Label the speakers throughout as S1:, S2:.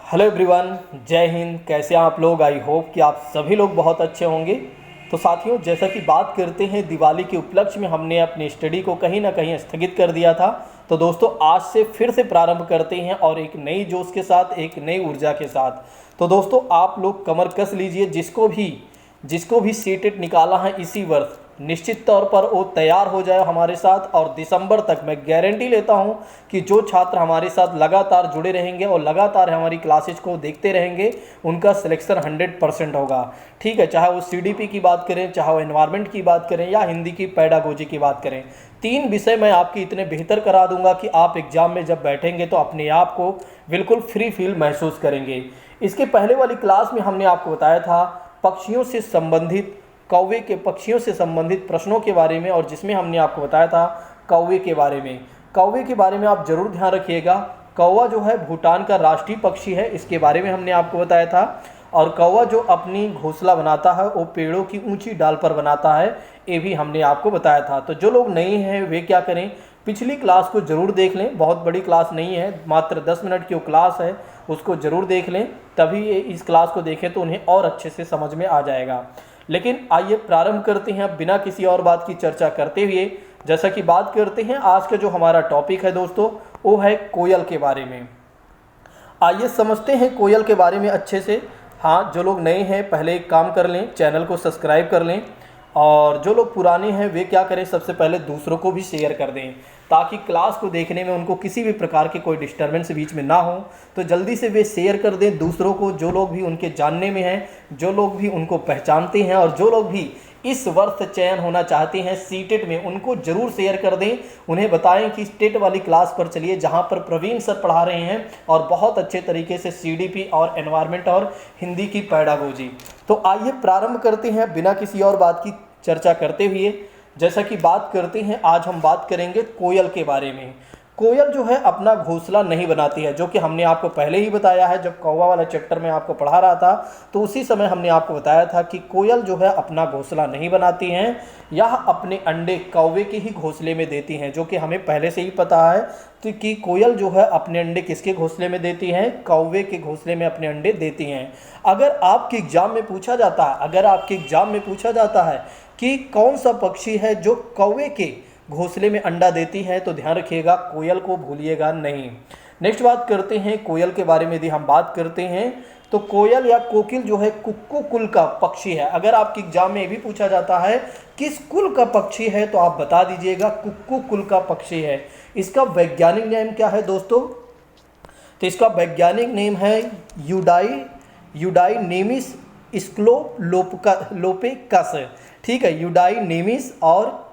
S1: Hello everyone, जय हिंद। कैसे हैं आप लोग? आई होप कि आप सभी लोग बहुत अच्छे होंगे। तो साथियों, जैसा कि बात करते हैं दिवाली के उपलक्ष्य में हमने अपनी स्टडी को कहीं ना कहीं स्थगित कर दिया था। तो दोस्तों, आज से फिर से प्रारंभ करते हैं और एक नई जोश के साथ, एक नई ऊर्जा के साथ। तो दोस्तों, आप लोग कमर कस लीजिए। जिसको भी सीटेट निकाला है इसी वर्ष, निश्चित तौर पर वो तैयार हो जाए हमारे साथ। और दिसंबर तक मैं गारंटी लेता हूं कि जो छात्र हमारे साथ लगातार जुड़े रहेंगे और लगातार हमारी क्लासेज को देखते रहेंगे, उनका सिलेक्शन 100% होगा। ठीक है, चाहे वो सीडीपी की बात करें, चाहे वो एनवायरनमेंट की बात करें, या हिंदी की पेडागोजी की बात करें। 3 विषय मैं आपकी इतने बेहतर करा दूंगा कि आप एग्जाम में जब बैठेंगे तो अपने आप को बिल्कुल फ्री फील महसूस करेंगे। इसके पहले वाली क्लास में हमने आपको बताया था पक्षियों से संबंधित, कौवे के पक्षियों से संबंधित प्रश्नों के बारे में, और जिसमें हमने आपको बताया था कौवे के बारे में। कौवे के बारे में आप जरूर ध्यान रखिएगा। कौवा जो है भूटान का राष्ट्रीय पक्षी है, इसके बारे में हमने आपको बताया था। और कौवा जो अपनी घोंसला बनाता है वो पेड़ों की ऊंची डाल पर बनाता है, ये भी हमने आपको बताया था। तो जो लोग नए हैं वे क्या करें, पिछली क्लास को जरूर देख लें। बहुत बड़ी क्लास नहीं है, मात्र 10 मिनट की वो क्लास है, उसको जरूर देख लें। तभी इस क्लास को देखें तो उन्हें और अच्छे से समझ में आ जाएगा। लेकिन आइए प्रारंभ करते हैं अब बिना किसी और बात की चर्चा करते हुए। जैसा कि बात करते हैं, आज का जो हमारा टॉपिक है दोस्तों, वो है कोयल के बारे में। आइए समझते हैं कोयल के बारे में अच्छे से। हाँ, जो लोग नए हैं पहले एक काम कर लें, चैनल को सब्सक्राइब कर लें। और जो लोग पुराने हैं वे क्या करें, सबसे पहले दूसरों को भी शेयर कर दें, ताकि क्लास को देखने में उनको किसी भी प्रकार की कोई डिस्टर्बेंस बीच में ना हो। तो जल्दी से वे शेयर कर दें दूसरों को, जो लोग भी उनके जानने में हैं, जो लोग भी उनको पहचानते हैं, और जो लोग भी इस वर्ष चयन होना चाहते हैं सीटेट में, उनको जरूर शेयर कर दें। उन्हें बताएं कि टेट वाली क्लास पर चलिए, जहां पर प्रवीण सर पढ़ा रहे हैं और बहुत अच्छे तरीके से सीडीपी और एनवायरनमेंट और हिंदी की पेडागोजी। तो आइए प्रारंभ करते हैं बिना किसी और बात की चर्चा करते हुए। जैसा कि बात करते हैं, आज हम बात करेंगे कोयल के बारे में। कोयल जो है अपना घोंसला नहीं बनाती है, जो कि हमने आपको पहले ही बताया है। जब कौवा वाला चैप्टर में आपको पढ़ा रहा था तो उसी समय हमने आपको बताया था कि कोयल जो है अपना घोंसला नहीं बनाती हैं, यह अपने अंडे कौवे के ही घोंसले में देती हैं, जो कि हमें पहले से ही पता है। तो कि कोयल जो है अपने अंडे किसके घोंसले में देती हैं, कौवे के घोंसले में अपने अंडे देती हैं। अगर आपके एग्जाम में पूछा जाता है कि कौन सा पक्षी है जो कौवे के घोंसले में अंडा देती है, तो ध्यान रखिएगा, कोयल को भूलिएगा नहीं। नेक्स्ट बात करते हैं कोयल के बारे में। यदि हम बात करते हैं तो कोयल या कोकिल जो है कुक्कू कुल का पक्षी है। अगर आपके एग्जाम में ये भी पूछा जाता है किस कुल का पक्षी है, तो आप बता दीजिएगा कुक्कू कुल का पक्षी है। इसका वैज्ञानिक नेम क्या है दोस्तों? तो इसका वैज्ञानिक नेम है यूडाइनेमिस स्क्लोपेकस। ठीक है, यूडाइनेमिस और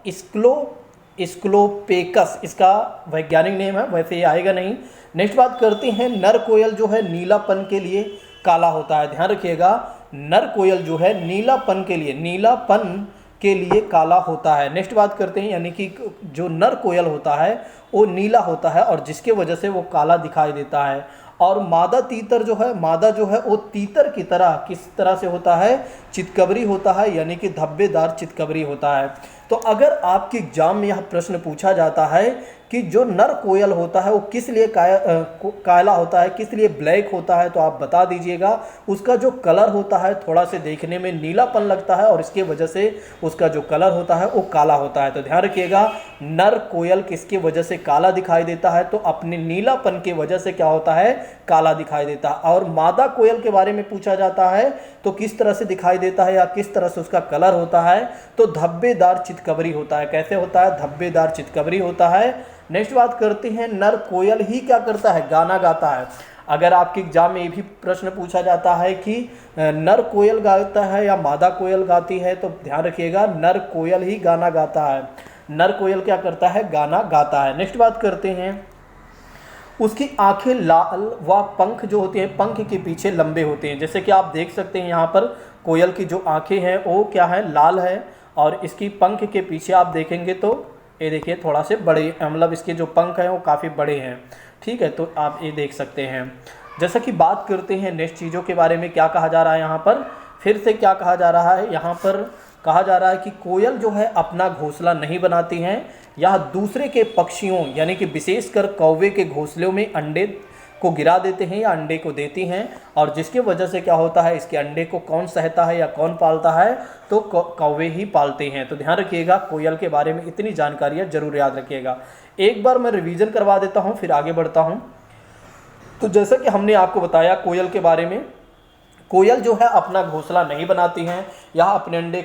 S1: स्क्लोपेकस इसका वैज्ञानिक नेम है, वैसे ये आएगा नहीं। नेक्स्ट बात करते हैं, नर कोयल जो है नीलापन के लिए काला होता है। ध्यान रखिएगा, नर कोयल जो है नीलापन के लिए काला होता है। नेक्स्ट बात करते हैं, यानी कि जो नर कोयल होता है वो नीला होता है और जिसके वजह से वो काला दिखाई देता है। और मादा जो है वो तीतर की तरह किस तरह से होता है, चितकबरी होता है, यानी कि धब्बेदार चितकबरी होता है। तो अगर आपके एग्जाम में यह प्रश्न पूछा जाता है कि जो नर कोयल होता है वो किस लिए काला होता है, किस लिए ब्लैक होता है, तो आप बता दीजिएगा उसका जो कलर होता है थोड़ा से देखने में नीलापन लगता है और इसके वजह से उसका जो कलर होता है वो काला होता है। तो ध्यान रखिएगा, नर कोयल किसके वजह से काला दिखाई देता है, तो अपने नीलापन की वजह से क्या होता है, काला दिखाई देता है। और मादा कोयल के बारे में पूछा जाता है तो किस तरह से दिखाई देता है या किस तरह से उसका कलर होता है, तो धब्बेदार चितकबरी होता है। कैसे होता है? धब्बेदार चितकबरी होता है। नेक्स्ट बात करते हैं, नर कोयल ही क्या करता है, गाना गाता है। अगर आपके एग्जाम में ये भी प्रश्न पूछा जाता है कि नर कोयल गाता है या मादा कोयल गाती है, तो ध्यान रखिएगा नर कोयल ही गाना गाता है। नर कोयल क्या करता है, गाना गाता है। नेक्स्ट बात करते हैं, उसकी आंखें लाल व पंख जो होते हैं पंख के पीछे लंबे होते हैं। जैसे कि आप देख सकते हैं यहाँ पर कोयल की जो आंखें हैं वो क्या है, लाल है, और इसकी पंख के पीछे आप देखेंगे तो ये देखिए थोड़ा से बड़े, मतलब इसके जो पंख हैं वो काफ़ी बड़े हैं। ठीक है, तो आप ये देख सकते हैं। जैसा कि बात करते हैं नेक्स्ट चीज़ों के बारे में, क्या कहा जा रहा है यहाँ पर, फिर से क्या कहा जा रहा है, यहाँ पर कहा जा रहा है कि कोयल जो है अपना घोंसला नहीं बनाती हैं, यह दूसरे के पक्षियों यानी कि विशेषकर कौवे के घोंसलों में अंडे को गिरा देते हैं या अंडे को देती हैं, और जिसकी वजह से क्या होता है, इसके अंडे को कौन सहता है या कौन पालता है, तो कौवे ही पालते हैं। तो ध्यान रखिएगा, कोयल के बारे में इतनी जानकारियाँ जरूर याद रखिएगा। एक बार मैं रिवीजन करवा देता हूँ, फिर आगे बढ़ता हूँ। तो जैसा कि हमने आपको बताया कोयल के बारे में, कोयल जो है अपना घोंसला नहीं बनाती हैं, यह अपने अंडे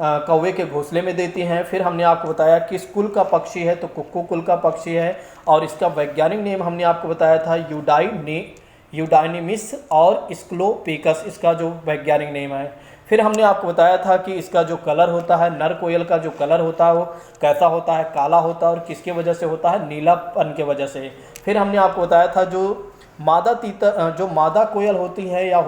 S1: कौवे के घोंसले में देती हैं। फिर हमने आपको बताया किस कुल का पक्षी है, तो कुक्कू कुल का पक्षी है, और इसका वैज्ञानिक नेम हमने आपको बताया था यूडाइनिमिस और स्क्लोपेकस, इसका जो वैज्ञानिक नेम है। फिर हमने आपको बताया था कि इसका जो कलर होता है, नर कोयल का जो कलर होता है वो कैसा होता है, काला होता है, और किसके वजह से होता है, नीलापन के वजह से। फिर हमने आपको बताया था जो मादा कोयल होती है या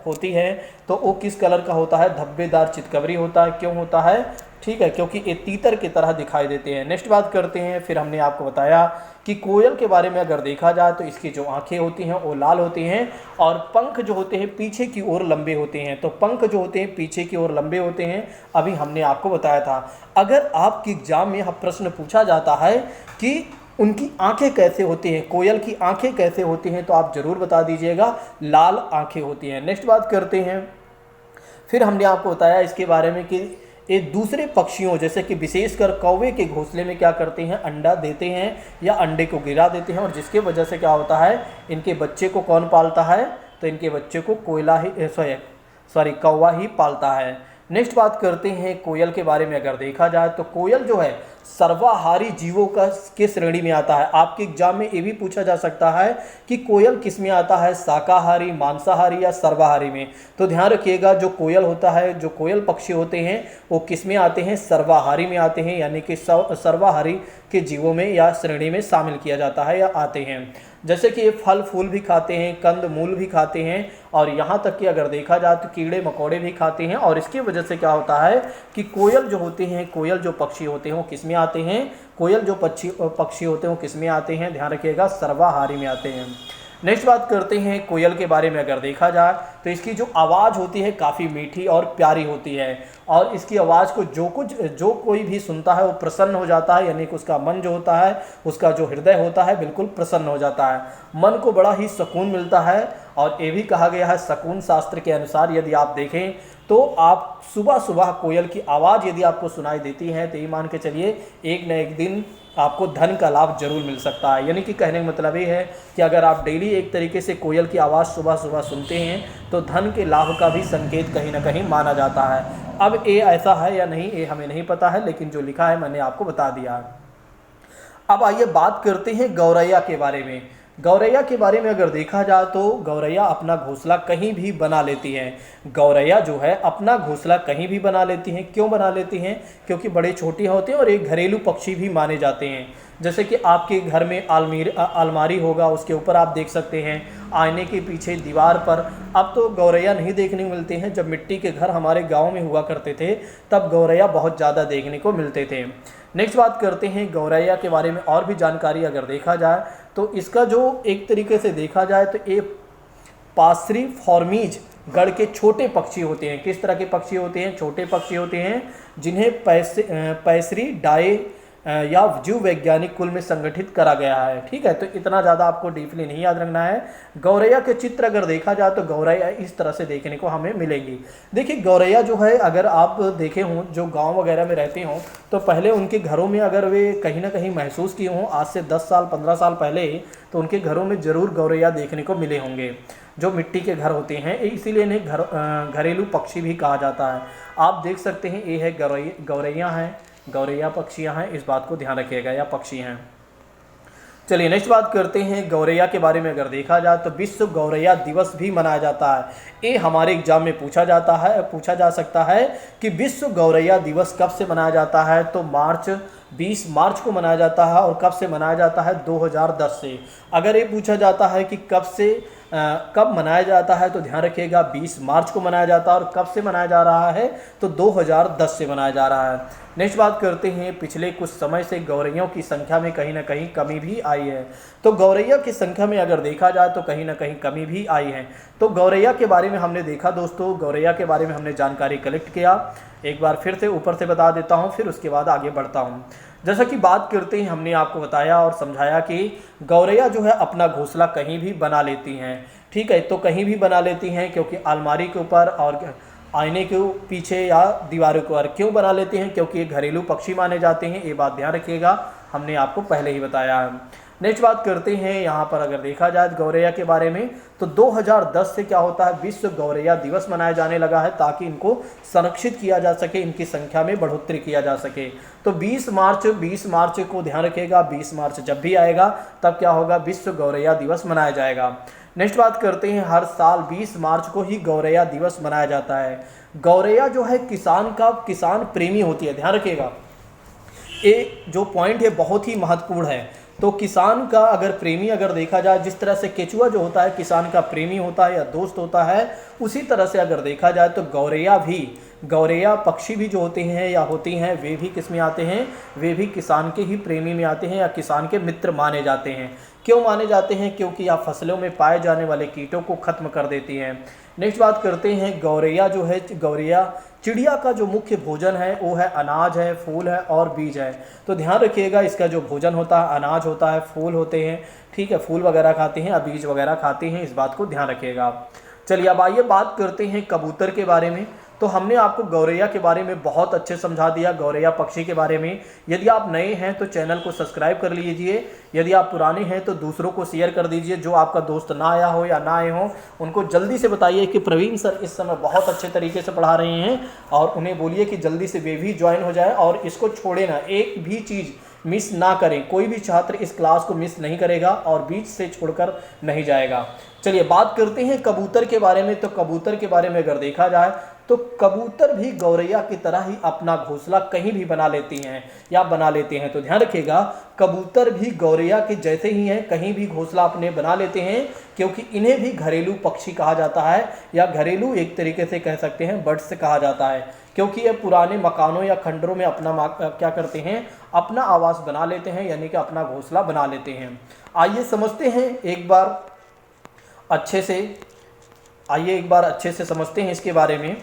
S1: होती है तो वो किस कलर का होता है, धब्बेदार चितकबरी होता है। क्यों होता है, ठीक है, क्योंकि ये तीतर की तरह दिखाई देते हैं। नेक्स्ट बात करते हैं। फिर हमने आपको बताया कि कोयल के बारे में अगर देखा जाए तो इसकी जो आंखें होती हैं वो लाल होती हैं, और पंख जो होते हैं पीछे की ओर लंबे होते हैं। तो पंख जो होते हैं पीछे की ओर लंबे होते हैं, अभी हमने आपको बताया था। अगर आपके एग्जाम में यह प्रश्न पूछा जाता है कि उनकी आंखें कैसे होती हैं, कोयल की आंखें कैसे होती हैं, तो आप जरूर बता दीजिएगा, लाल आंखें होती हैं। नेक्स्ट बात करते हैं। फिर हमने आपको बताया इसके बारे में कि ये दूसरे पक्षियों जैसे कि विशेषकर कौवे के घोंसले में क्या करते हैं, अंडा देते हैं या अंडे को गिरा देते हैं, और जिसके वजह से क्या होता है, इनके बच्चे को कौन पालता है, तो इनके बच्चे को कौवा ही पालता है। नेक्स्ट बात करते हैं कोयल के बारे में अगर देखा जाए तो कोयल जो है सर्वाहारी जीवों के श्रेणी में आता है। आपके एग्जाम में ये भी पूछा जा सकता है कि कोयल किस में आता है, शाकाहारी, मांसाहारी या सर्वाहारी में। तो ध्यान रखिएगा, जो कोयल होता है, जो कोयल पक्षी होते हैं वो किस में आते हैं, सर्वाहारी में आते हैं, यानी कि सर्वाहारी के जीवों में या श्रेणी में शामिल किया जाता है या आते हैं। जैसे कि ये फल फूल भी खाते हैं, कंद मूल भी खाते हैं, और यहाँ तक कि अगर देखा जाए तो कीड़े मकोड़े भी खाते हैं। और इसकी वजह से क्या होता है कि कोयल जो होते हैं, कोयल जो पक्षी होते हैं वो किस में आते हैं, कोयल जो पक्षी होते हैं वो किस में आते हैं, ध्यान रखिएगा, सर्वाहारी में आते हैं। नेक्स्ट बात करते हैं कोयल के बारे में अगर देखा जाए तो इसकी जो आवाज़ होती है काफ़ी मीठी और प्यारी होती है, और इसकी आवाज़ को जो कोई भी सुनता है वो प्रसन्न हो जाता है, यानी कि उसका मन जो होता है, उसका जो हृदय होता है बिल्कुल प्रसन्न हो जाता है, मन को बड़ा ही सुकून मिलता है। और ये भी कहा गया है शकुन शास्त्र के अनुसार, यदि आप देखें तो आप सुबह सुबह कोयल की आवाज़ यदि आपको सुनाई देती है तो ये मान के चलिए एक न एक दिन आपको धन का लाभ जरूर मिल सकता है। यानी कि कहने का मतलब ये है कि अगर आप डेली एक तरीके से कोयल की आवाज़ सुबह सुबह सुनते हैं तो धन के लाभ का भी संकेत कहीं ना कहीं माना जाता है। अब ये ऐसा है या नहीं ये हमें नहीं पता है, लेकिन जो लिखा है मैंने आपको बता दिया है। अब आइए बात करते हैं गौरैया के बारे में। गौरैया के बारे में अगर देखा जाए तो गौरैया अपना घोंसला कहीं भी बना लेती हैं। गौरैया जो है अपना घोंसला कहीं भी बना लेती हैं। क्यों बना लेती हैं? क्योंकि बड़े छोटे होते हैं और एक घरेलू पक्षी भी माने जाते हैं। जैसे कि आपके घर में अलमारी होगा, उसके ऊपर आप देख सकते हैं आईने के पीछे दीवार पर। अब तो गौरैया नहीं देखने को मिलते हैं। जब मिट्टी के घर हमारे गाँव में हुआ करते थे तब गौरैया बहुत ज़्यादा देखने को मिलते थे। नेक्स्ट बात करते हैं गौरैया के बारे में और भी जानकारी अगर देखा जाए तो इसका जो एक तरीके से देखा जाए तो ये पासरीफॉर्मीज गढ़ के छोटे पक्षी होते हैं। किस तरह के पक्षी होते हैं? छोटे पक्षी होते हैं जिन्हें पैसरी डाए या जीव वैज्ञानिक कुल में संगठित करा गया है। ठीक है, तो इतना ज़्यादा आपको डीपली नहीं याद रखना है। गौरैया के चित्र अगर देखा जाए तो गौरैया इस तरह से देखने को हमें मिलेंगी। देखिए गौरैया जो है अगर आप देखे हों जो गांव वगैरह में रहते हों तो पहले उनके घरों में अगर वे कहीं ना कहीं महसूस किए हों आज से 10 साल 15 साल पहले, तो उनके घरों में ज़रूर गौरैया देखने को मिले होंगे जो मिट्टी के घर होते हैं। इसीलिए इन्हें घरेलू पक्षी भी कहा जाता है। आप देख सकते हैं ये है गौरैया हैं, गौरैया पक्षियां हैं, इस बात को ध्यान रखिएगा, या पक्षी हैं। चलिए नेक्स्ट बात करते हैं गौरैया के बारे में अगर देखा जाए तो विश्व गौरैया दिवस भी मनाया जाता है। ये हमारे एग्जाम में पूछा जा सकता है कि विश्व गौरैया दिवस कब से मनाया जाता है। तो 20 मार्च को मनाया जाता है। और कब से मनाया जाता है? 2010 से। अगर ये पूछा जाता है कि कब मनाया जाता है तो ध्यान रखिएगा 20 मार्च को मनाया जाता है। और कब से मनाया जा रहा है? तो 2010 से मनाया जा रहा है। नेक्स्ट बात करते हैं पिछले कुछ समय से गौरैयों की संख्या में कहीं ना कहीं कमी भी आई है। तो गौरैया की संख्या में अगर देखा जाए तो कहीं ना कहीं कमी भी आई है। तो गौरैया के बारे में हमने देखा दोस्तों, गौरैया के बारे में हमने जानकारी कलेक्ट किया। एक बार फिर से ऊपर से बता देता हूँ, फिर उसके बाद आगे बढ़ता हूँ। जैसा कि बात करते हैं, हमने आपको बताया और समझाया कि गौरैया जो है अपना घोंसला कहीं भी बना लेती हैं। ठीक है, तो कहीं भी बना लेती हैं क्योंकि अलमारी के ऊपर और आईने के पीछे या दीवारों के ऊपर। क्यों बना लेती हैं? क्योंकि ये घरेलू पक्षी माने जाते हैं, ये बात ध्यान रखिएगा, हमने आपको पहले ही बताया है। नेक्स्ट बात करते हैं यहाँ पर अगर देखा जाए गौरैया के बारे में, तो 2010 से क्या होता है, विश्व गौरैया दिवस मनाया जाने लगा है ताकि इनको संरक्षित किया जा सके, इनकी संख्या में बढ़ोतरी किया जा सके। तो 20 मार्च को ध्यान रखिएगा, 20 मार्च जब भी आएगा तब क्या होगा, विश्व गौरैया दिवस मनाया जाएगा। नेक्स्ट बात करते हैं, हर साल 20 मार्च को ही गौरैया दिवस मनाया जाता है। गौरैया जो है किसान प्रेमी होती है, ध्यान रखिएगा, ये जो पॉइंट है बहुत ही महत्वपूर्ण है। तो किसान का अगर प्रेमी अगर देखा जाए, जिस तरह से केचुआ जो होता है किसान का प्रेमी होता है या दोस्त होता है, उसी तरह से अगर देखा जाए तो गौरैया पक्षी भी जो होते हैं या होती हैं, वे भी किस में आते हैं, वे भी किसान के ही प्रेमी में आते हैं या किसान के मित्र माने जाते हैं। क्यों माने जाते हैं? क्योंकि यह फसलों में पाए जाने वाले कीटों को खत्म कर देती हैं। नेक्स्ट बात करते हैं, गौरैया चिड़िया का जो मुख्य भोजन है वो है अनाज है, फूल है और बीज है। तो ध्यान रखिएगा, इसका जो भोजन होता है अनाज होता है, फूल होते हैं, ठीक है, फूल वगैरह खाते हैं या बीज वगैरह खाते हैं, इस बात को ध्यान रखिएगा। चलिए अब आइए बात करते हैं कबूतर के बारे में। तो हमने आपको गौरैया के बारे में बहुत अच्छे समझा दिया, गौरैया पक्षी के बारे में। यदि आप नए हैं तो चैनल को सब्सक्राइब कर लीजिए, यदि आप पुराने हैं तो दूसरों को शेयर कर दीजिए। जो आपका दोस्त ना आया हो या ना आए हो उनको जल्दी से बताइए कि प्रवीण सर इस समय बहुत अच्छे तरीके से पढ़ा रहे हैं, और उन्हें बोलिए कि जल्दी से वे भी ज्वाइन हो जाए और इसको छोड़े ना, एक भी चीज़ मिस ना करें। कोई भी छात्र इस क्लास को मिस नहीं करेगा और बीच से छोड़कर नहीं जाएगा। चलिए बात करते हैं कबूतर के बारे में। तो कबूतर के बारे में अगर देखा जाए तो कबूतर भी गौरैया की तरह ही अपना घोंसला कहीं भी बना लेती हैं या बना लेते हैं। तो ध्यान रखिएगा, कबूतर भी गौरैया के जैसे ही हैं, कहीं भी घोंसला अपने बना लेते हैं, क्योंकि इन्हें भी घरेलू पक्षी कहा जाता है या घरेलू एक तरीके से कह सकते हैं बर्ड्स कहा जाता है, क्योंकि ये पुराने मकानों या खंडरों में अपना क्या करते हैं, अपना आवास बना लेते हैं, यानी कि अपना घोंसला बना लेते हैं। आइए समझते हैं एक बार अच्छे से समझते हैं इसके बारे में।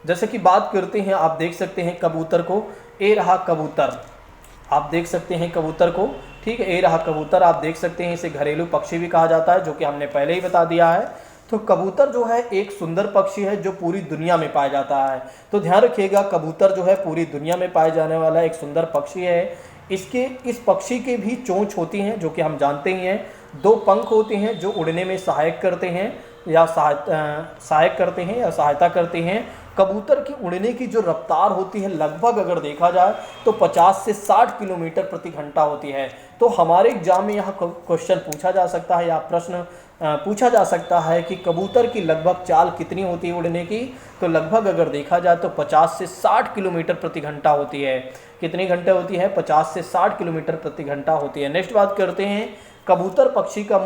S1: जैसे कि बात करते हैं, आप देख सकते हैं कबूतर को, ए रहा कबूतर, आप देख सकते हैं कबूतर को, ठीक है, ए रहा कबूतर, आप देख सकते हैं, इसे घरेलू पक्षी भी कहा जाता है, जो कि हमने पहले ही बता दिया है। तो कबूतर जो है एक सुंदर पक्षी है जो पूरी दुनिया में पाया जाता है। तो ध्यान रखिएगा, कबूतर जो है पूरी दुनिया में पाए जाने वाला एक सुंदर पक्षी है। इस पक्षी के भी चोंच होती हैं, जो कि हम जानते ही हैं। 2 पंख होते हैं जो उड़ने में सहायक करते हैं या सहायता करते हैं। कबूतर की उड़ने की जो रफ्तार होती है लगभग अगर देखा जाए तो 50 से 60 किलोमीटर प्रति घंटा होती है। तो हमारे एग्जाम में यहाँ क्वेश्चन पूछा जा सकता है या प्रश्न पूछा जा सकता है कि कबूतर की लगभग चाल कितनी होती है उड़ने की, तो लगभग अगर देखा जाए तो 50 से 60 किलोमीटर प्रति घंटा होती है। कितनी घंटे होती है? 50 से 60 किलोमीटर प्रति घंटा होती है। नेक्स्ट बात करते हैं, कबूतर पक्षी का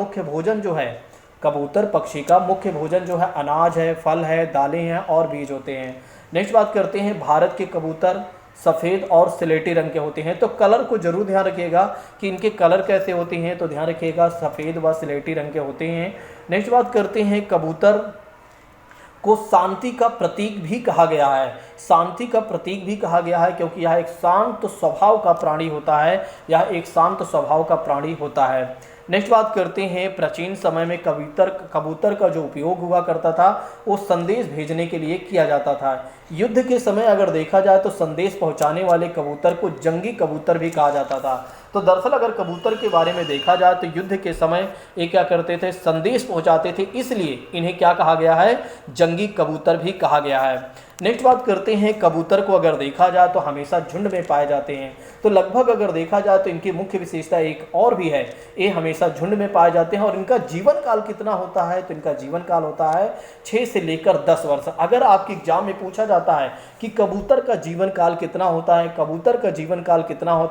S1: मुख्य भोजन जो है अनाज है, फल है, दालें हैं और बीज होते हैं। नेक्स्ट बात करते हैं, भारत के कबूतर सफ़ेद और स्लेटी रंग के होते हैं। तो कलर को जरूर ध्यान रखिएगा कि इनके कलर कैसे होते हैं, तो ध्यान रखिएगा सफ़ेद व स्लेटी रंग के होते हैं। नेक्स्ट बात करते हैं, कबूतर को शांति का प्रतीक भी कहा गया है। शांति का प्रतीक भी कहा गया है क्योंकि यह एक शांत स्वभाव का प्राणी होता है। नेक्स्ट बात करते हैं, प्राचीन समय में कबूतर का जो उपयोग हुआ करता था वो संदेश भेजने के लिए किया जाता था। युद्ध के समय अगर देखा जाए तो संदेश पहुंचाने वाले कबूतर को जंगी कबूतर भी कहा जाता था। तो दरअसल अगर कबूतर के बारे में देखा जाए तो युद्ध के समय ये क्या करते थे, संदेश पहुंचाते थे, इसलिए इन्हें क्या कहा गया है, जंगी कबूतर भी कहा गया है। नेक्स्ट बात करते हैं, कबूतर को अगर देखा जाए तो हमेशा झुंड में पाए जाते हैं। तो लगभग अगर देखा जाए तो इनकी मुख्य विशेषता एक और भी है, ये हमेशा झुंड में पाए जाते हैं। और इनका जीवन काल कितना होता है, तो इनका जीवन काल होता है 6 से लेकर 10 वर्ष। अगर आपके एग्जाम में पूछा जाता है कि कबूतर का जीवन काल कितना होता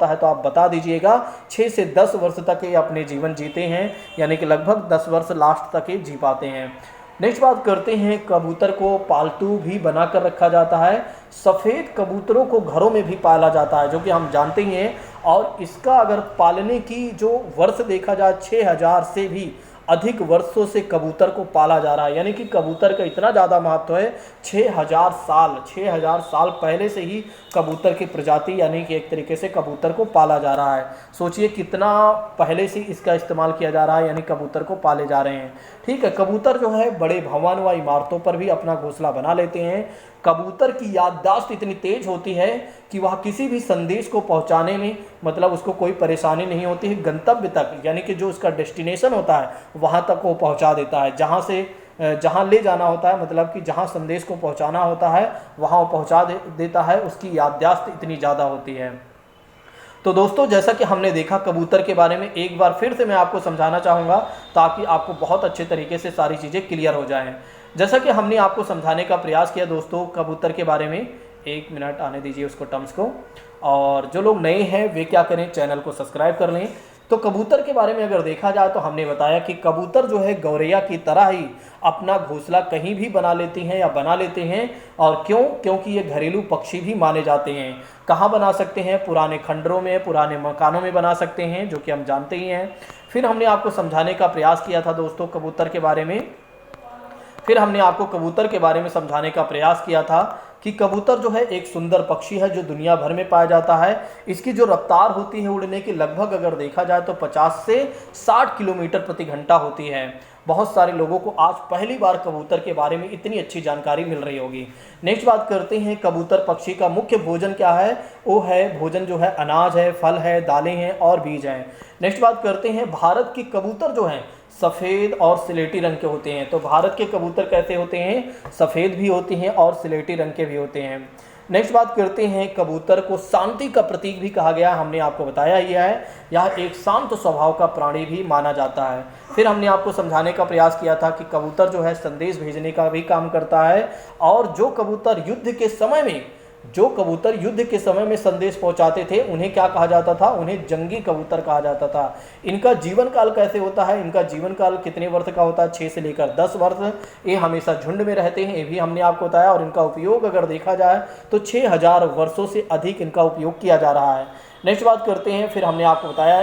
S1: है, तो आप बता दीजिएगा 6 से 10 वर्ष तक ये अपने जीवन जीते हैं, यानी कि लगभग 10 वर्ष लास्ट तक ये जी पाते हैं। नेक्स्ट बात करते हैं, कबूतर को पालतू भी बनाकर रखा जाता है। सफ़ेद कबूतरों को घरों में भी पाला जाता है, जो कि हम जानते ही हैं। और इसका अगर पालने की जो वर्ष देखा जाए 6000 से भी अधिक वर्षों से कबूतर को पाला जा रहा है, यानी कि कबूतर का इतना ज़्यादा महत्व है। 6000 साल पहले से ही कबूतर की प्रजाति यानी कि एक तरीके से कबूतर को पाला जा रहा है। सोचिए कितना पहले से इसका इस्तेमाल किया जा रहा है, यानी कबूतर को पाले जा रहे हैं। ठीक है, कबूतर जो है बड़े भवन व इमारतों पर भी अपना घोंसला बना लेते हैं। कबूतर की याददाश्त इतनी तेज होती है कि वह किसी भी संदेश को पहुंचाने में मतलब उसको कोई परेशानी नहीं होती है। गंतव्य तक यानी कि जो उसका डेस्टिनेशन होता है वहां तक वो पहुंचा देता है, जहां ले जाना होता है, मतलब कि जहां संदेश को पहुंचाना होता है वहां वो पहुंचा देता है। उसकी याददाश्त इतनी ज़्यादा होती है। तो दोस्तों, जैसा कि हमने देखा कबूतर के बारे में, एक बार फिर से मैं आपको समझाना चाहूँगा ताकि आपको बहुत अच्छे तरीके से सारी चीज़ें क्लियर हो जाएं। जैसा कि हमने आपको समझाने का प्रयास किया दोस्तों कबूतर के बारे में, एक मिनट आने दीजिए उसको टर्म्स को, और जो लोग नए हैं वे क्या करें, चैनल को सब्सक्राइब कर लें। तो कबूतर के बारे में अगर देखा जाए तो हमने बताया कि कबूतर जो है गौरैया की तरह ही अपना घोंसला कहीं भी बना लेती हैं या बना लेते हैं। और क्यों? क्योंकि ये घरेलू पक्षी भी माने जाते हैं। कहाँ बना सकते हैं? पुराने खंडरों में, पुराने मकानों में बना सकते हैं, जो कि हम जानते ही हैं। फिर हमने आपको समझाने का प्रयास किया था दोस्तों कबूतर के बारे में, फिर हमने आपको कबूतर के बारे में समझाने का प्रयास किया था कि कबूतर जो है एक सुंदर पक्षी है जो दुनिया भर में पाया जाता है। इसकी जो रफ्तार होती है उड़ने की, लगभग अगर देखा जाए तो 50 से 60 किलोमीटर प्रति घंटा होती है। बहुत सारे लोगों को आज पहली बार कबूतर के बारे में इतनी अच्छी जानकारी मिल रही होगी। नेक्स्ट बात करते हैं, कबूतर पक्षी का मुख्य भोजन क्या है? वो है भोजन जो है अनाज है, फल है, दालें हैं और बीज हैं। नेक्स्ट बात करते हैं, भारत की कबूतर जो हैं सफ़ेद और सिलेटी रंग के होते हैं। तो भारत के कबूतर कैसे होते हैं? सफ़ेद भी होते हैं और सिलेटी रंग के भी होते हैं। नेक्स्ट बात करते हैं, कबूतर को शांति का प्रतीक भी कहा गया, हमने आपको बताया ही है। यह एक शांत स्वभाव का प्राणी भी माना जाता है। फिर हमने आपको समझाने का प्रयास किया था कि कबूतर जो है संदेश भेजने का भी काम करता है। और जो कबूतर युद्ध के समय में संदेश पहुंचाते थे उन्हें क्या कहा जाता था? उन्हें जंगी कबूतर कहा जाता था। इनका जीवन काल कैसे होता है? इनका जीवन काल कितने वर्ष का होता है? 6 से लेकर 10 वर्ष। ये हमेशा झुंड में रहते हैं, ये भी हमने आपको बताया। और इनका उपयोग अगर देखा जाए तो 6000 वर्षों से अधिक इनका उपयोग किया जा रहा है। नेक्स्ट बात करते हैं, फिर हमने आपको बताया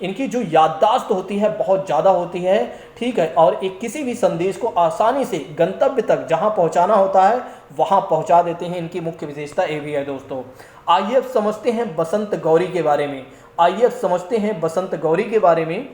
S1: इनकी जो याददाश्त होती है बहुत ज़्यादा होती है। ठीक है, और एक किसी भी संदेश को आसानी से गंतव्य तक जहां पहुंचाना होता है वहां पहुंचा देते हैं। इनकी मुख्य विशेषता ये भी है दोस्तों। आइए अब समझते हैं बसंत गौरी के बारे में।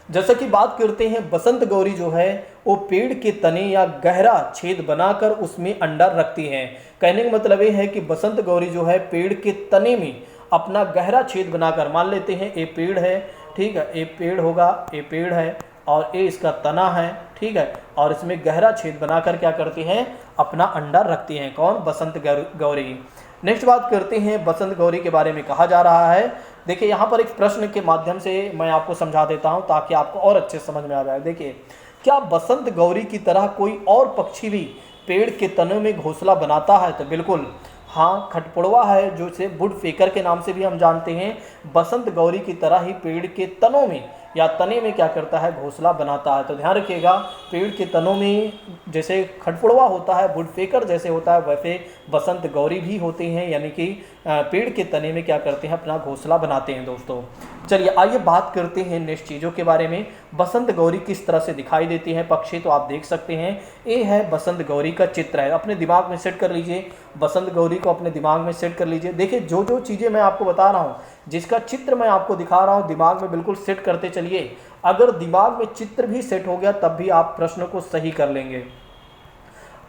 S1: जैसा कि बात करते हैं, बसंत गौरी जो है वो पेड़ के तने या गहरा छेद बनाकर उसमें अंडा रखती हैं। कहने का मतलब ये है कि बसंत गौरी जो है पेड़ के तने में अपना गहरा छेद बनाकर, मान लेते हैं ये पेड़ है, ठीक है, ये पेड़ होगा, ये पेड़ है और ये इसका तना है, ठीक है, और इसमें गहरा छेद बनाकर क्या करती हैं? अपना अंडा रखती हैं। कौन? बसंत गौरी। नेक्स्ट बात करते हैं, बसंत गौरी के बारे में कहा जा रहा है। देखिए यहाँ पर एक प्रश्न के माध्यम से मैं आपको समझा देता हूँ ताकि आपको और अच्छे समझ में आ जाए। देखिए, क्या बसंत गौरी की तरह कोई और पक्षी भी पेड़ के तनों में घोंसला बनाता है? तो बिल्कुल हाँ, खटपड़वा है जो इसे वुड फेकर के नाम से भी हम जानते हैं, बसंत गौरी की तरह ही पेड़ के तनों में या तने में क्या करता है? घोंसला बनाता है। तो ध्यान रखिएगा, पेड़ के तनों में जैसे खटपड़वा होता है, वुड फेकर जैसे होता है, वैसे बसंत गौरी भी होते हैं, यानी कि पेड़ के तने में क्या करते हैं? अपना घोंसला बनाते हैं दोस्तों। चलिए आइए बात करते हैं नेक्स्ट चीज़ों के बारे में। बसंत गौरी किस तरह से दिखाई देती है पक्षी? तो आप देख सकते हैं, ये है बसंत गौरी का चित्र है। अपने दिमाग में सेट कर लीजिए, बसंत गौरी को अपने दिमाग में सेट कर लीजिए। देखिए जो जो चीज़ें मैं आपको बता रहा हूँ, जिसका चित्र मैं आपको दिखा रहा हूँ, दिमाग में बिल्कुल सेट करते चलिए। अगर दिमाग में चित्र भी सेट हो गया तब भी आप प्रश्न को सही कर लेंगे।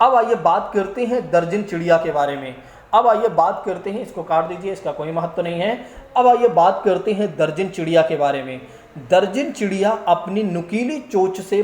S1: अब आइए बात करते हैं दर्जन चिड़िया के बारे में। इसको काट दीजिए, इसका कोई महत्व नहीं है। अब आइए बात करते हैं दर्जन चिड़िया के बारे में। दर्जन चिड़िया अपनी नुकीली चोंच से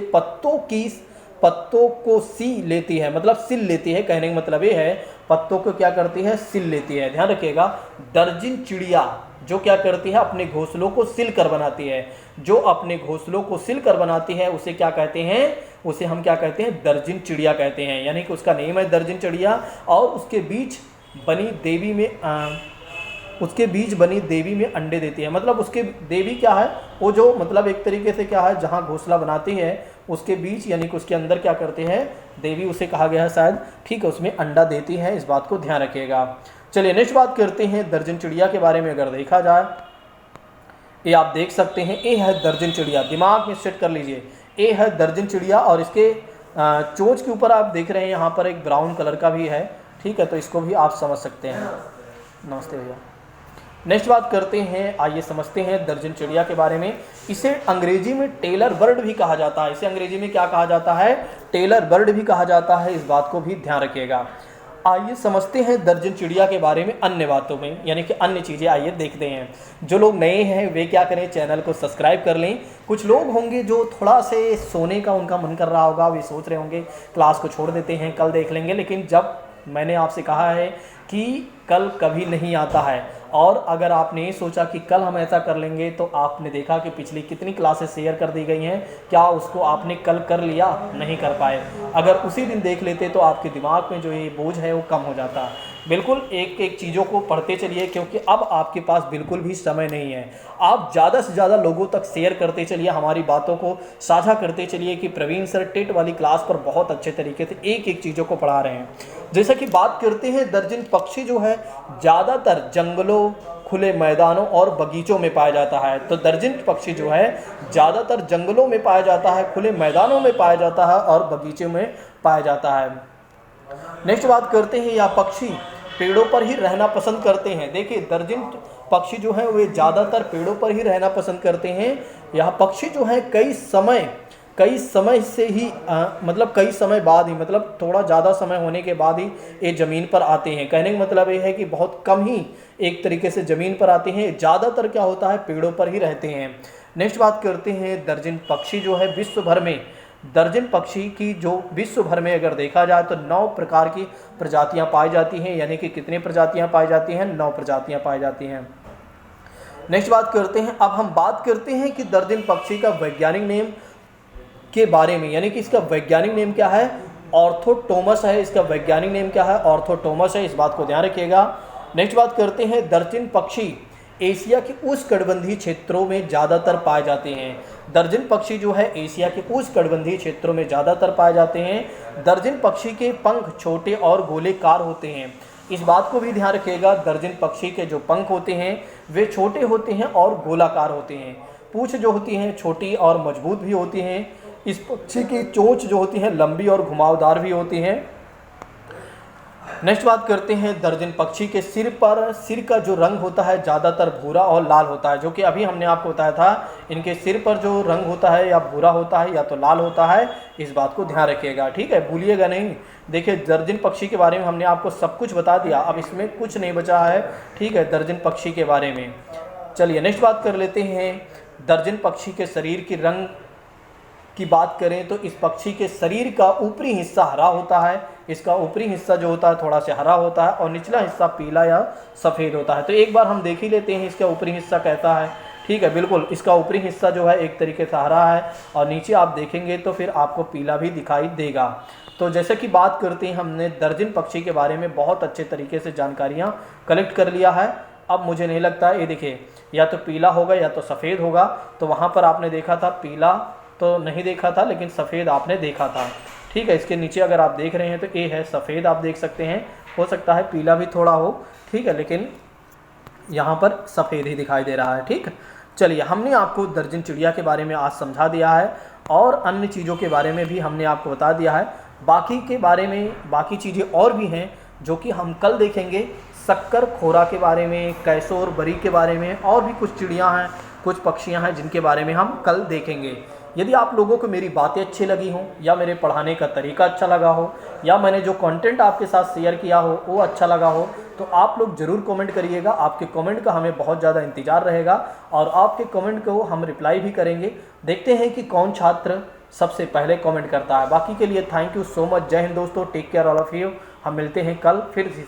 S1: पत्तों को सी लेती है, मतलब सिल लेती है। कहने का मतलब ये है, पत्तों को क्या करती है? सिल लेती है। ध्यान रखिएगा, दर्जन चिड़िया जो क्या करती है? अपने घोंसलों को सिल कर बनाती है। जो अपने घोंसलों को सिल कर बनाती है उसे क्या कहते हैं? उसे हम क्या कहते हैं? दर्जन चिड़िया कहते हैं। यानी कि उसका नेम है दर्जन चिड़िया। और उसके बीच बनी देवी में अंडे देती है। मतलब उसके देवी क्या है? वो जो मतलब एक तरीके से क्या है, जहाँ घोंसला बनाती है उसके बीच यानी कि उसके अंदर क्या करते हैं? देवी उसे कहा गया है शायद, ठीक है, उसमें अंडा देती है। इस बात को ध्यान रखिएगा। चलिए नेक्स्ट बात करते हैं दर्जन चिड़िया के बारे में। अगर देखा जाए ये आप देख सकते हैं, ए है दर्जन चिड़िया, दिमाग में सेट कर लीजिए। ए है दर्जन चिड़िया और इसके चोंच के ऊपर आप देख रहे हैं यहाँ पर एक ब्राउन कलर का भी है, ठीक है, तो इसको भी आप समझ सकते हैं। नमस्ते भैया। नेक्स्ट बात करते हैं, आइए समझते हैं दर्जन चिड़िया के बारे में। इसे अंग्रेजी में टेलर बर्ड भी कहा जाता है। इसे अंग्रेजी में क्या कहा जाता है? टेलर बर्ड भी कहा जाता है, इस बात को भी ध्यान रखिएगा। आइए समझते हैं दर्जन चिड़िया के बारे में अन्य बातों में, यानी कि अन्य चीज़ें आइए देखते हैं। जो लोग नए हैं वे क्या करें, चैनल को सब्सक्राइब कर लें। कुछ लोग होंगे जो थोड़ा से सोने का उनका मन कर रहा होगा, वे सोच रहे होंगे क्लास को छोड़ देते हैं, कल देख लेंगे, लेकिन जब मैंने आपसे कहा है कि कल कभी नहीं आता है, और अगर आपने ये सोचा कि कल हम ऐसा कर लेंगे, तो आपने देखा कि पिछली कितनी क्लासेस शेयर कर दी गई हैं, क्या उसको आपने कल कर लिया? नहीं कर पाए। अगर उसी दिन देख लेते तो आपके दिमाग में जो ये बोझ है वो कम हो जाता। बिल्कुल एक एक चीज़ों को पढ़ते चलिए, क्योंकि अब आपके पास बिल्कुल भी समय नहीं है। आप ज़्यादा से ज़्यादा लोगों तक शेयर करते चलिए, हमारी बातों को साझा करते चलिए कि प्रवीण सर टेट वाली क्लास पर बहुत अच्छे तरीके से एक एक चीज़ों को पढ़ा रहे हैं। जैसा कि बात करते हैं, दर्जन पक्षी जो है ज़्यादातर जंगलों, खुले मैदानों और बगीचों में पाया जाता है। तो दर्जन पक्षी जो है ज़्यादातर जंगलों में पाया जाता है, खुले मैदानों में पाया जाता है और बगीचों में पाया जाता है। नेक्स्ट बात करते हैं, यह पक्षी पेड़ों पर ही रहना पसंद करते हैं। देखिए दर्जन पक्षी जो हैं वे ज़्यादातर पेड़ों पर ही रहना पसंद करते हैं। यह पक्षी जो हैं कई समय से ही मतलब कई समय बाद ही, मतलब थोड़ा ज़्यादा समय होने के बाद ही ये ज़मीन पर आते हैं। कहने का मतलब ये है कि बहुत कम ही एक तरीके से ज़मीन पर आते हैं, ज़्यादातर क्या होता है, पेड़ों पर ही रहते हैं। नेक्स्ट बात करते हैं, दर्जन पक्षी जो है विश्व भर में, दर्जन पक्षी की जो विश्व भर में अगर देखा जाए तो 9 प्रकार की प्रजातियां पाई जाती हैं। यानी कि कितनी प्रजातियां पाई जाती हैं? 9 प्रजातियां पाई जाती हैं। नेक्स्ट बात करते हैं, अब हम बात करते हैं कि दर्जन पक्षी का वैज्ञानिक नेम के बारे में, यानी कि इसका वैज्ञानिक नेम क्या है? ऑर्थोटोमस है। इसका वैज्ञानिक नेम क्या है? ऑर्थोटोमस है, इस बात को ध्यान रखिएगा। नेक्स्ट बात करते हैं, दर्जन पक्षी एशिया के उष्णकटिबंधीय क्षेत्रों में ज़्यादातर पाए जाते हैं। दर्जन पक्षी जो है एशिया के उष्णकटिबंधीय क्षेत्रों में ज़्यादातर पाए जाते हैं। दर्जन पक्षी के पंख छोटे और गोलेकार होते हैं, इस बात को भी ध्यान रखिएगा। दर्जन पक्षी के जो पंख होते हैं वे छोटे होते हैं और गोलाकार होते हैं। पूंछ जो होती हैं छोटी और मजबूत भी होती हैं। इस पक्षी की चोंच जो होती है लंबी और घुमावदार भी होती हैं। नेक्स्ट बात करते हैं, दर्जन पक्षी के सिर का जो रंग होता है ज़्यादातर भूरा और लाल होता है, जो कि अभी हमने आपको बताया था। इनके सिर पर जो रंग होता है या भूरा होता है या तो लाल होता है, इस बात को ध्यान रखिएगा, ठीक है, भूलिएगा नहीं। देखिए दर्जन पक्षी के बारे में हमने आपको सब कुछ बता दिया, अब इसमें कुछ नहीं बचा है, ठीक है, दर्जन पक्षी के बारे में। चलिए नेक्स्ट बात कर लेते हैं, दर्जन पक्षी के शरीर की रंग की बात करें तो इस पक्षी के शरीर का ऊपरी हिस्सा हरा होता है। इसका ऊपरी हिस्सा जो होता है थोड़ा सा हरा होता है और निचला हिस्सा पीला या सफ़ेद होता है। तो एक बार हम देख ही लेते हैं इसका ऊपरी हिस्सा कैसा है, ठीक है। बिल्कुल इसका ऊपरी हिस्सा जो है एक तरीके से हरा है और नीचे आप देखेंगे तो फिर आपको पीला भी दिखाई देगा। तो जैसे कि बात करते हैं, हमने दर्जन पक्षी के बारे में बहुत अच्छे तरीके से जानकारियाँ कलेक्ट कर लिया है। अब मुझे नहीं लगता, ये देखिए या तो पीला होगा या तो सफ़ेद होगा। तो वहाँ पर आपने देखा था पीला तो नहीं देखा था, लेकिन सफ़ेद आपने देखा था, ठीक है। इसके नीचे अगर आप देख रहे हैं तो ये है सफ़ेद, आप देख सकते हैं, हो सकता है पीला भी थोड़ा हो, ठीक है, लेकिन यहाँ पर सफ़ेद ही दिखाई दे रहा है, ठीक। चलिए हमने आपको दर्जन चिड़िया के बारे में आज समझा दिया है और अन्य चीज़ों के बारे में भी हमने आपको बता दिया है। बाकी के बारे में बाकी चीज़ें और भी हैं जो कि हम कल देखेंगे। शक्कर खोरा के बारे में, कैसोर बरी के बारे में, और भी कुछ चिड़ियाँ हैं, कुछ पक्षियाँ हैं जिनके बारे में हम कल देखेंगे। यदि आप लोगों को मेरी बातें अच्छी लगी हों या मेरे पढ़ाने का तरीका अच्छा लगा हो या मैंने जो कंटेंट आपके साथ शेयर किया हो वो अच्छा लगा हो, तो आप लोग ज़रूर कमेंट करिएगा। आपके कमेंट का हमें बहुत ज़्यादा इंतज़ार रहेगा और आपके कमेंट को हम रिप्लाई भी करेंगे। देखते हैं कि कौन छात्र सबसे पहले कमेंट करता है। बाकी के लिए थैंक यू सो मच। जय हिंद दोस्तों, take care all of you. हम मिलते हैं कल फिर।